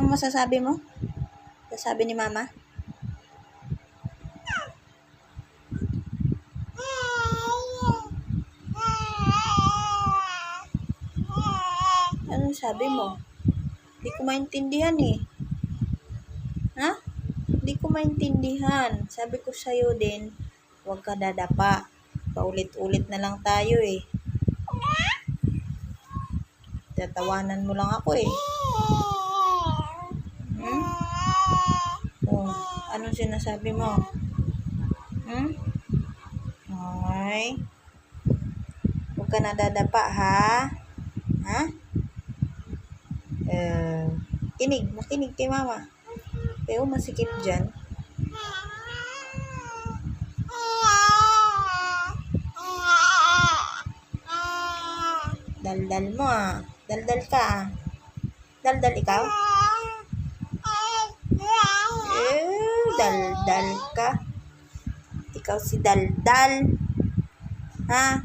Ano masasabi mo? Sasabi ni Mama? Ano sabi mo? Hindi ko maintindihan eh. Ha? Hindi ko maintindihan. Sabi ko sa'yo din, huwag ka dadapa. Paulit-ulit na lang tayo eh. Tatawanan mo lang ako eh. Oh, anong sinasabi mo? Okay. Huwag ka na dadapa ha? Ha? Makinig kay Mama. Pero masikip dyan. Daldal mo ah. Daldal ka ah. Daldal ikaw? Daldal ka. Ikaw si Daldal. Ha?